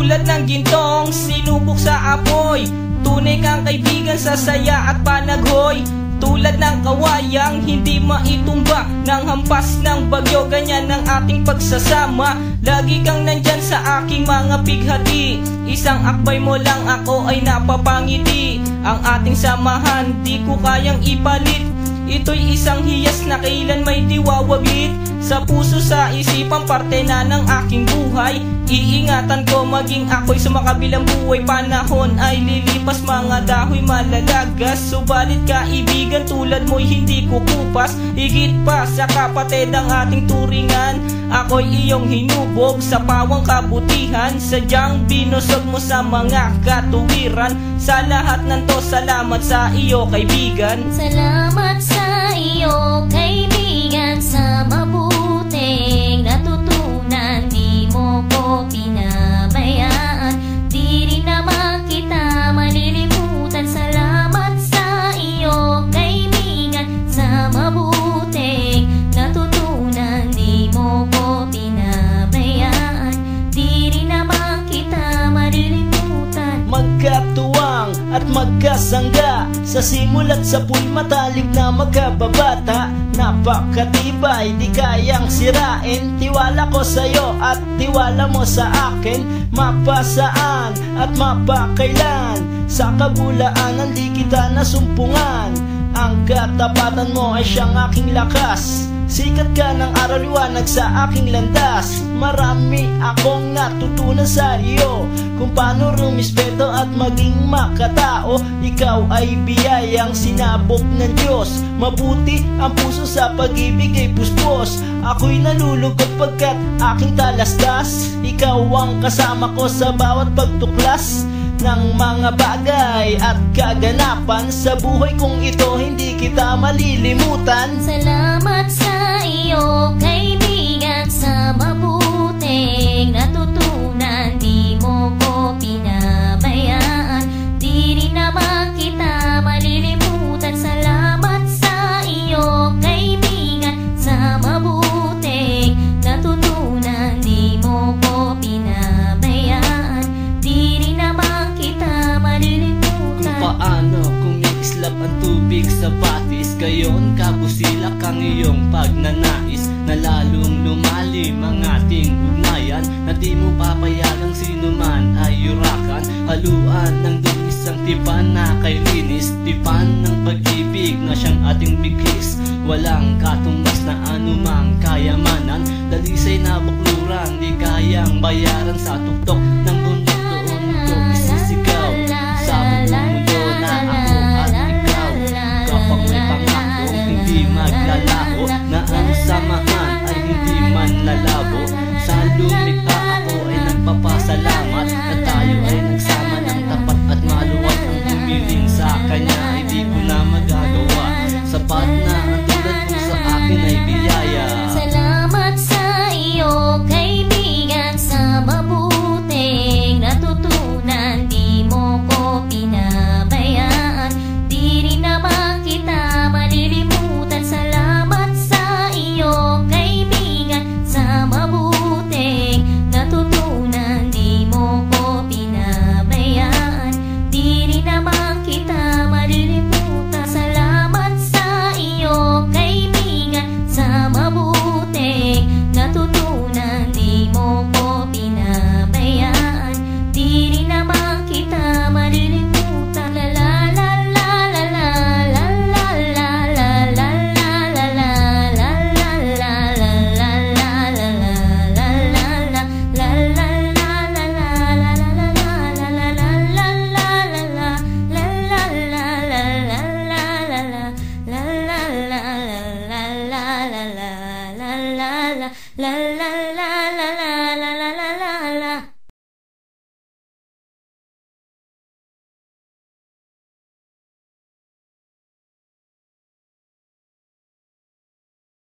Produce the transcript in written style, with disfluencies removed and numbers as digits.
Tulad ng gintong sinubok sa apoy, tunay kang kaibigan sa saya at panaghoy. Tulad ng kawayang hindi maitumba ng hampas ng bagyo, ganyan ang ating pagsasama. Lagi kang nandyan sa aking mga bighati, isang akbay mo lang ako ay napapangiti. Ang ating samahan di ko kayang ipalit, ito'y isang hiyas na kailan may diwawaglit. Sa puso, sa isipan, parte na ng aking buhay. Iingatan ko maging ako'y sa makabilang buhay. Panahon ay lilipas, mga dahoy malalagas, subalit kaibigan tulad mo'y hindi kukupas. Higit pa sa kapatid ang ating turingan, ako'y iyong hinubog sa pawang kabutihan. Sadyang binusog mo sa mga katuwiran. Sa lahat ng to, salamat sa iyo kaibigan. Salamat sa iyo kaibigan, sa mabuting natutunan. Di mo ko pinabayaan, di rin naman kita malilimutan. Salamat sa iyo kaibigan, sa mabuting natutunan. Di mo ko pinabayaan, di rin naman kita malilimutan. Magkatuwang at magkasangga, sa simula't sa pu'y matalik na magkababata. Napakatibay, di kayang sirain, tiwala ko sa'yo at tiwala mo sa akin. Mapasaan at mapakailan, sa kabulaanan di kita nasumpungan. Ang katapatan mo ay siyang aking lakas, sikat ka ng araw liwanag sa aking landas. Marami akong natutunan sa iyo, kung paano rumispeto at maging makatao. Ikaw ay biyayang sinabok ng Diyos, mabuti ang puso sa pag-ibig ay puspos. Ako'y nalulugod pagkat aking talastas, ikaw ang kasama ko sa bawat pagtuklas ng mga bagay at kaganapan. Sa buhay kong ito hindi kita malilimutan. Salamat sa iyo kaibigan, sa mabuting natutunan. Di mo ko pinabayaan, di rin naman kita malilimutan. Salamat sa iyo kaibigan, sa mabuting natutunan. Di mo ko pinabayaan, di rin naman kita malilimutan. Kung paano kumikislap ang tubig sa batis, gayon kabusilak ang iyong pagnanais, na lalong lumalim ang ating ugnayan, na di mo papayagang sino man ay yurakan. Haluan ng dungis ang tipan na kay linis, tipan ng pag-ibig na siyang ating biglis. Walang katumbas na anumang kayamanan, dalisay na bukluran di kayang bayaran sa tuktok ng